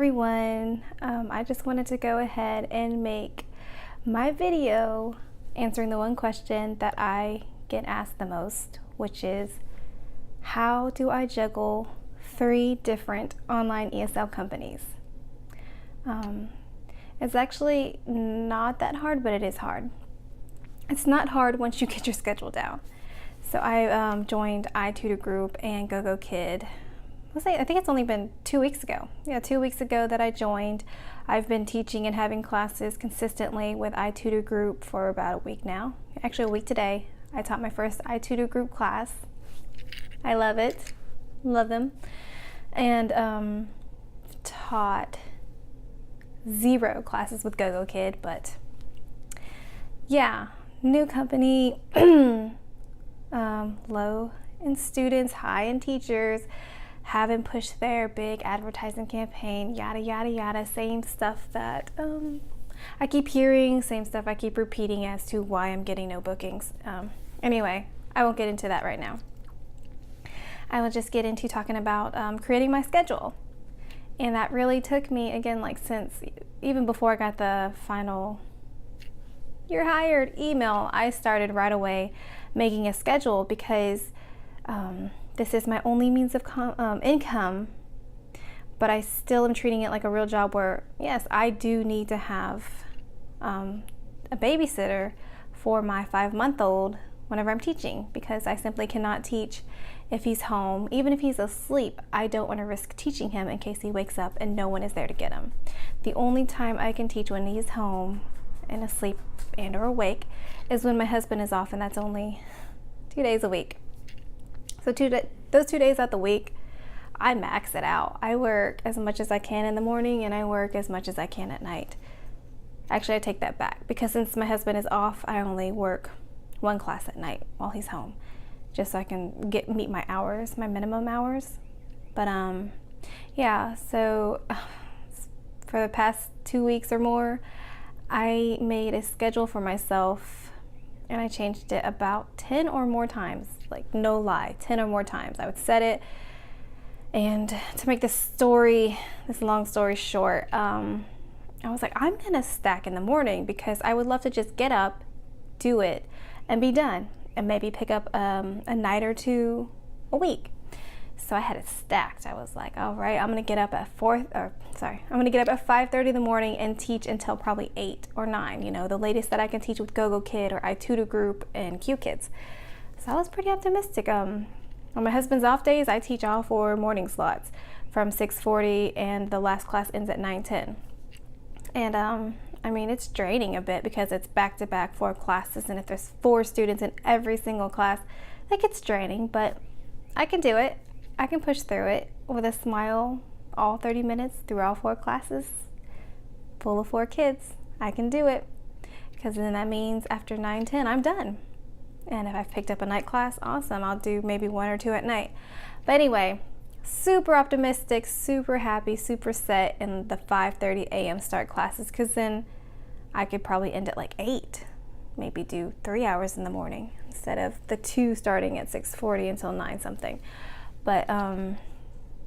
everyone. I just wanted to go ahead and make my video answering the one question that I get asked the most, which is, how do I juggle 3 different online ESL companies? It's actually not that hard, but it is hard. It's not hard once you get your schedule down. So I joined iTutor Group and Gogokid. I think it's only been 2 weeks ago. Yeah, 2 weeks ago that I joined. I've been teaching and having classes consistently with iTutor Group for about a week now. Actually, a week today. I taught my first iTutor Group class. I love it. Love them. And taught 0 classes with Gogokid, but yeah, new company, low in students, high in teachers, haven't pushed their big advertising campaign, yada yada yada, same stuff that I keep hearing, same stuff I keep repeating as to why I'm getting no bookings. Anyway, I won't get into that right now. I will just get into talking about creating my schedule. And that really took me, again, like since even before I got the final "you're hired" email, I started right away making a schedule because this is my only means of income, but I still am treating it like a real job where, yes, I do need to have a babysitter for my 5-month-old whenever I'm teaching, because I simply cannot teach if he's home. Even if he's asleep, I don't want to risk teaching him in case he wakes up and no one is there to get him. The only time I can teach when he's home and asleep and or awake is when my husband is off, and that's only 2 days a week. So those 2 days out the week, I max it out. I work as much as I can in the morning and I work as much as I can at night. Actually, I take that back, because since my husband is off, I only work 1 class at night while he's home, just so I can meet my hours, my minimum hours. But yeah, so for the past 2 weeks or more, I made a schedule for myself, and I changed it about 10 or more times. Like, no lie, 10 or more times. I would set it, and to make this long story short, I was like, I'm gonna stack in the morning, because I would love to just get up, do it, and be done, and maybe pick up a night or 2 a week. So I had it stacked. I was like, all right, I'm gonna get up at 5:30 in the morning and teach until probably 8 or 9. You know, the latest that I can teach with Gogokid or iTutor Group and Qkids. So I was pretty optimistic. On my husband's off days, I teach all 4 morning slots from 6:40, and the last class ends at 9:10. And I mean, it's draining a bit because it's back-to-back 4 classes, and if there's 4 students in every single class, that gets draining, but I can do it. I can push through it with a smile all 30 minutes through all 4 classes, full of 4 kids. I can do it, because then that means after 9:10, I'm done. And if I've picked up a night class, awesome. I'll do maybe 1 or 2 at night. But anyway, super optimistic, super happy, super set in the 5:30 a.m. start classes, because then I could probably end at like 8, maybe do 3 hours in the morning instead of the 2 starting at 6:40 until 9 something. But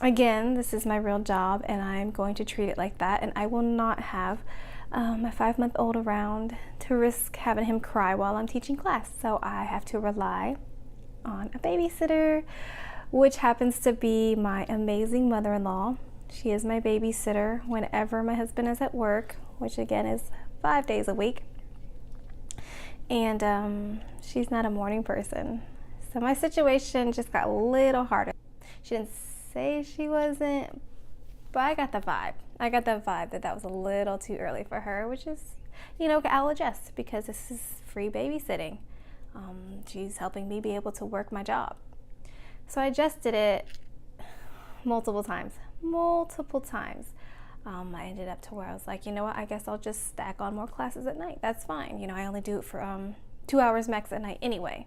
again, this is my real job, and I'm going to treat it like that, and I will not have my 5-month-old around to risk having him cry while I'm teaching class. So I have to rely on a babysitter, which happens to be my amazing mother-in-law. She is my babysitter whenever my husband is at work, which again is 5 days a week. And she's not a morning person. So my situation just got a little harder. She didn't say she wasn't, but I got the vibe. I got the vibe that was a little too early for her, which is, you know, I'll adjust, because this is free babysitting. She's helping me be able to work my job. So I adjusted it multiple times. I ended up to where I was like, you know what, I guess I'll just stack on more classes at night. That's fine. You know, I only do it for 2 hours max at night anyway.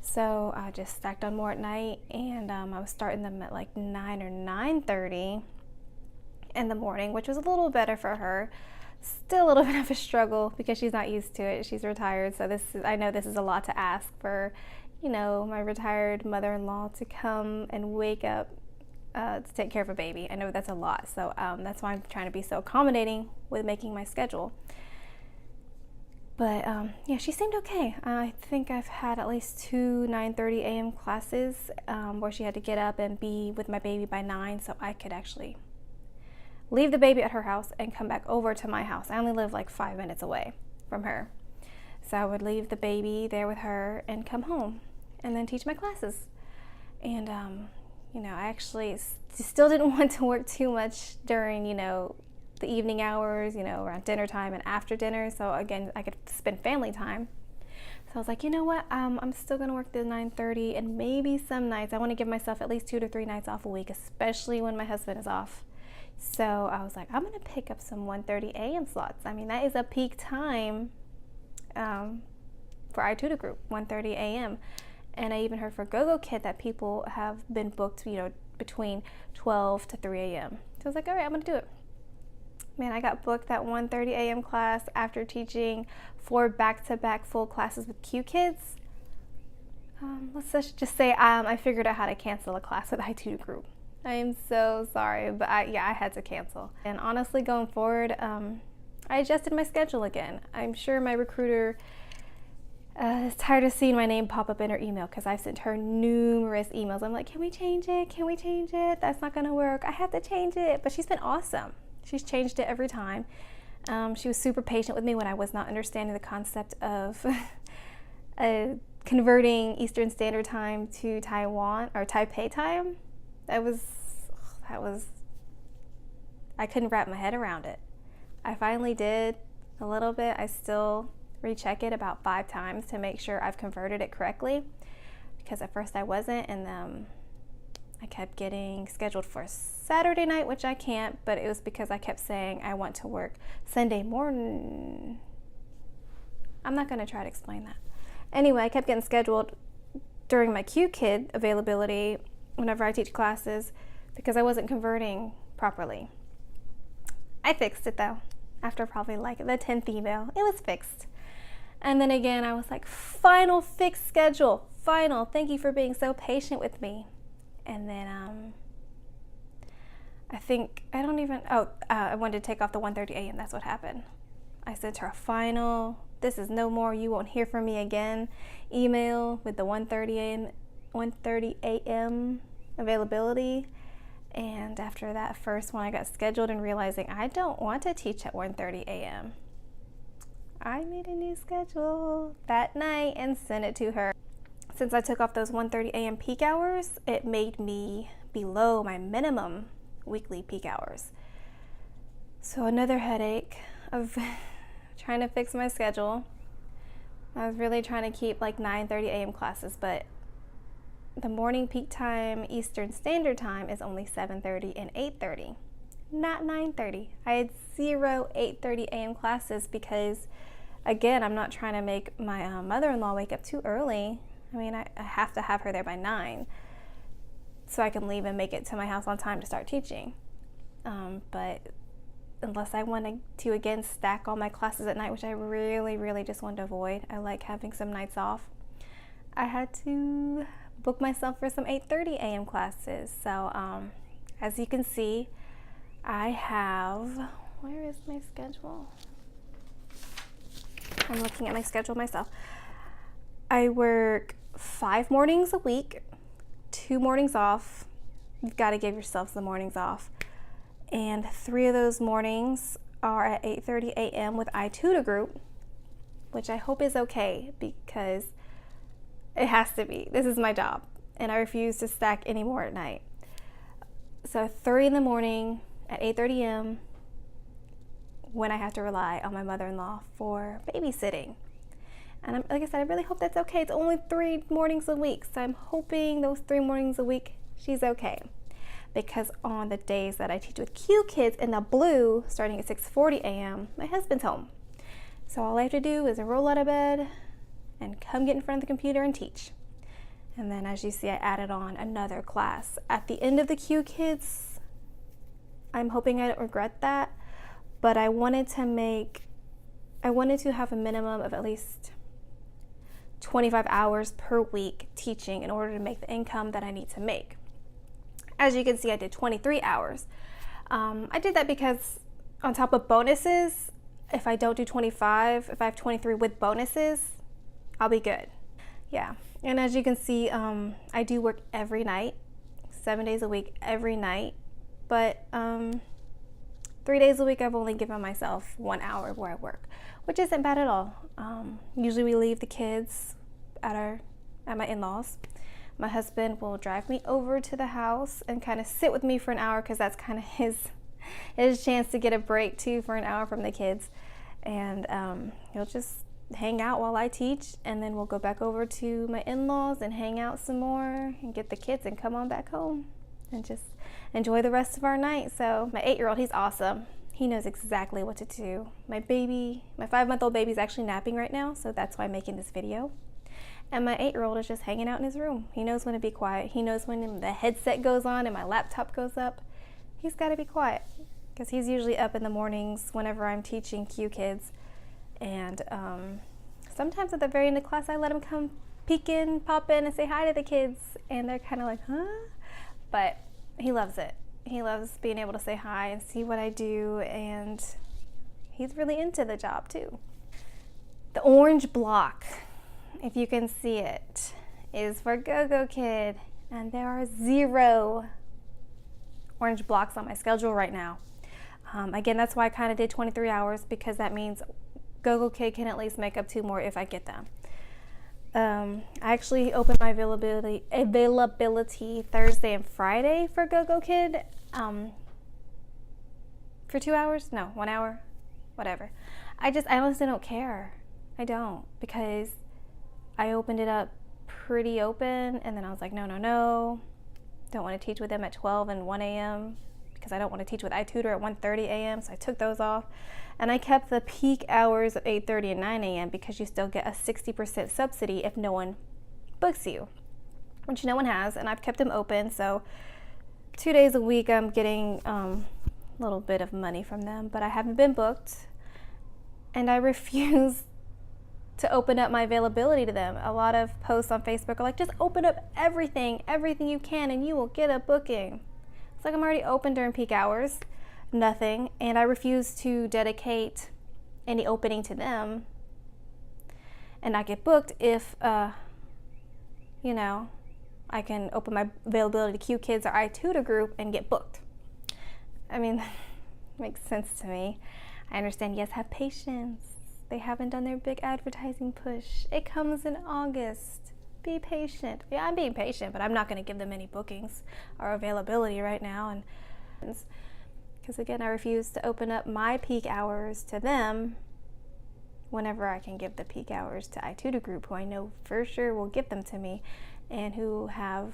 So I just stacked on more at night, and I was starting them at like 9 or 9:30 in the morning, which was a little better for her. Still a little bit of a struggle because she's not used to it. She's retired, so I know this is a lot to ask for, you know, my retired mother-in-law to come and wake up to take care of a baby. I know that's a lot, so that's why I'm trying to be so accommodating with making my schedule. But yeah, she seemed okay. I think I've had at least 2 9:30 a.m. classes where she had to get up and be with my baby by 9, so I could actually leave the baby at her house and come back over to my house. I only live like 5 minutes away from her. So I would leave the baby there with her and come home and then teach my classes. And, you know, I actually still didn't want to work too much during, you know, the evening hours, you know, around dinner time and after dinner. So again, I could spend family time. So I was like, you know what, I'm still gonna work the 9:30, and maybe some nights I want to give myself at least 2 to 3 nights off a week, especially when my husband is off. So I was like, I'm gonna pick up some 1:30 a.m. slots. I mean, that is a peak time for iTutor group, 1:30 a.m. And I even heard for Gogokid that people have been booked, you know, between 12 to 3 a.m. So I was like, all right, I'm gonna do it. Man, I got booked that 1:30 a.m. class after teaching 4 back-to-back full classes with Qkids. Let's just say I figured out how to cancel a class with iTutor group. I am so sorry, but I had to cancel. And honestly, going forward, I adjusted my schedule again. I'm sure my recruiter is tired of seeing my name pop up in her email, because I've sent her numerous emails. I'm like, can we change it? Can we change it? That's not gonna work. I have to change it. But she's been awesome. She's changed it every time. She was super patient with me when I was not understanding the concept of converting Eastern Standard Time to Taiwan or Taipei time. That was, I couldn't wrap my head around it. I finally did a little bit. I still recheck it about 5 times to make sure I've converted it correctly, because at first I wasn't, and I kept getting scheduled for Saturday night, which I can't, but it was because I kept saying I want to work Sunday morning. I'm not going to try to explain that. Anyway, I kept getting scheduled during my Qkid availability whenever I teach classes because I wasn't converting properly. I fixed it though. After probably like the 10th email, it was fixed. And then again, I was like, final fixed schedule. Final. Thank you for being so patient with me. And then I wanted to take off the 1:30 a.m. That's what happened. I sent her a final, this is no more, you won't hear from me again email with the 1:30 a.m. availability. And after that first one, I got scheduled and realizing I don't want to teach at 1:30 a.m. I made a new schedule that night and sent it to her. Since I took off those 1:30 a.m. peak hours, it made me below my minimum weekly peak hours. So another headache of trying to fix my schedule. I was really trying to keep like 9:30 a.m. classes, but the morning peak time Eastern Standard Time is only 7:30 and 8:30, not 9:30. I had 0 8:30 a.m. classes because, again, I'm not trying to make my mother-in-law wake up too early. I mean, I have to have her there by 9 so I can leave and make it to my house on time to start teaching. But unless I wanted to, again, stack all my classes at night, which I really, really just wanted to avoid. I like having some nights off. I had to book myself for some 8:30 a.m. classes. So as you can see, I have, where is my schedule? I'm looking at my schedule myself. I work 5 mornings a week, 2 mornings off. You've got to give yourself some mornings off. And 3 of those mornings are at 8:30 a.m. with iTutor group, which I hope is okay because it has to be. This is my job, and I refuse to stack any more at night. So 3 in the morning at 8:30 a.m. when I have to rely on my mother-in-law for babysitting. And like I said, I really hope that's okay. It's only 3 mornings a week, so I'm hoping those 3 mornings a week she's okay. Because on the days that I teach with Qkids in the blue, starting at 6:40 a.m., my husband's home. So all I have to do is roll out of bed and come get in front of the computer and teach. And then, as you see, I added on another class. At the end of the Qkids, I'm hoping I don't regret that, but I wanted to have a minimum of at least 25 hours per week teaching in order to make the income that I need to make. As you can see, I did 23 hours. I did that because on top of bonuses, if I don't do 25, if I have 23 with bonuses, I'll be good. Yeah, and as you can see, I do work every night, 7 days a week, every night, but 3 days a week I've only given myself 1 hour where I work, which isn't bad at all. Usually we leave the kids at my in-laws. My husband will drive me over to the house and kind of sit with me for an hour, because that's kind of his chance to get a break too for an hour from the kids. And he'll just hang out while I teach, and then we'll go back over to my in-laws and hang out some more and get the kids and come on back home and just enjoy the rest of our night. So my 8-year-old, he's awesome. He knows exactly what to do. My 5-month-old baby is actually napping right now, so that's why I'm making this video. And my 8-year-old is just hanging out in his room. He knows when to be quiet. He knows when the headset goes on and my laptop goes up. He's got to be quiet, because he's usually up in the mornings whenever I'm teaching Qkids. And sometimes at the very end of class, I let him come peek in, pop in, and say hi to the kids. And they're kind of like, huh? But he loves it. He loves being able to say hi and see what I do. And he's really into the job too. The orange block, if you can see it, is for Gogokid, and there are 0 orange blocks on my schedule right now. Again, that's why I kind of did 23 hours, because that means Gogokid can at least make up 2 more if I get them. I actually opened my availability Thursday and Friday for Gogokid for 2 hours? No, 1 hour, whatever. I honestly don't care. I don't, because I opened it up pretty open, and then I was like, no, don't want to teach with them at 12 and 1 a.m. because I don't want to teach with iTutor at 1:30 a.m. So I took those off, and I kept the peak hours of 8:30 and 9 a.m. because you still get a 60% subsidy if no one books you, which no one has, and I've kept them open. So 2 days a week I'm getting a little bit of money from them, but I haven't been booked, and I refuse to open up my availability to them. A lot of posts on Facebook are like, just open up everything you can, and you will get a booking. It's like, I'm already open during peak hours, nothing, and I refuse to dedicate any opening to them and not get booked if, I can open my availability to Qkids or iTutor group and get booked. I mean, makes sense to me. I understand, yes, have patience. They haven't done their big advertising push. It comes in August. Be patient. Yeah, I'm being patient, but I'm not going to give them any bookings or availability right now. And because again, I refuse to open up my peak hours to them whenever I can give the peak hours to iTutor group, who I know for sure will give them to me, and who have,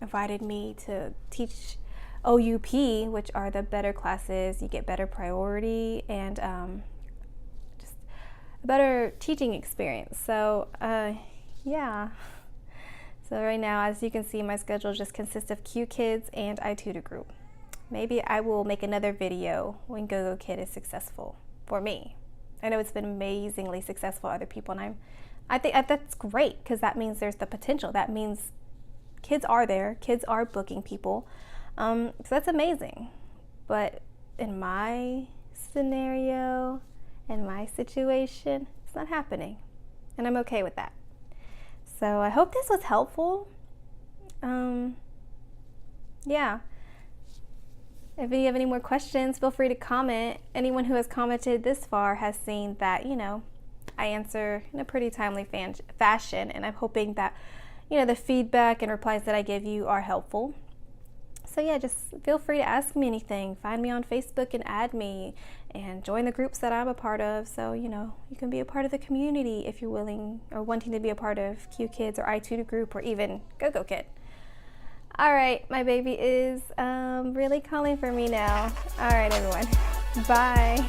invited me to teach OUP, which are the better classes. You get better priority and just a better teaching experience. So yeah. So right now, as you can see, my schedule just consists of Qkids and iTutor group. Maybe I will make another video when Gogokid is successful for me. I know it's been amazingly successful for other people, and I think that's great, because that means there's the potential. That means kids are there, kids are booking people. So that's amazing. But in my scenario, in my situation, it's not happening, and I'm okay with that. So I hope this was helpful. Yeah. If you have any more questions, feel free to comment. Anyone who has commented this far has seen that, I answer in a pretty timely fashion, and I'm hoping that, the feedback and replies that I give you are helpful. So yeah, just feel free to ask me anything. Find me on Facebook and add me, and join the groups that I'm a part of. So, you can be a part of the community if you're willing or wanting to be a part of Qkids or iTutor group or even Gogokid. All right, my baby is really calling for me now. All right, everyone. Bye.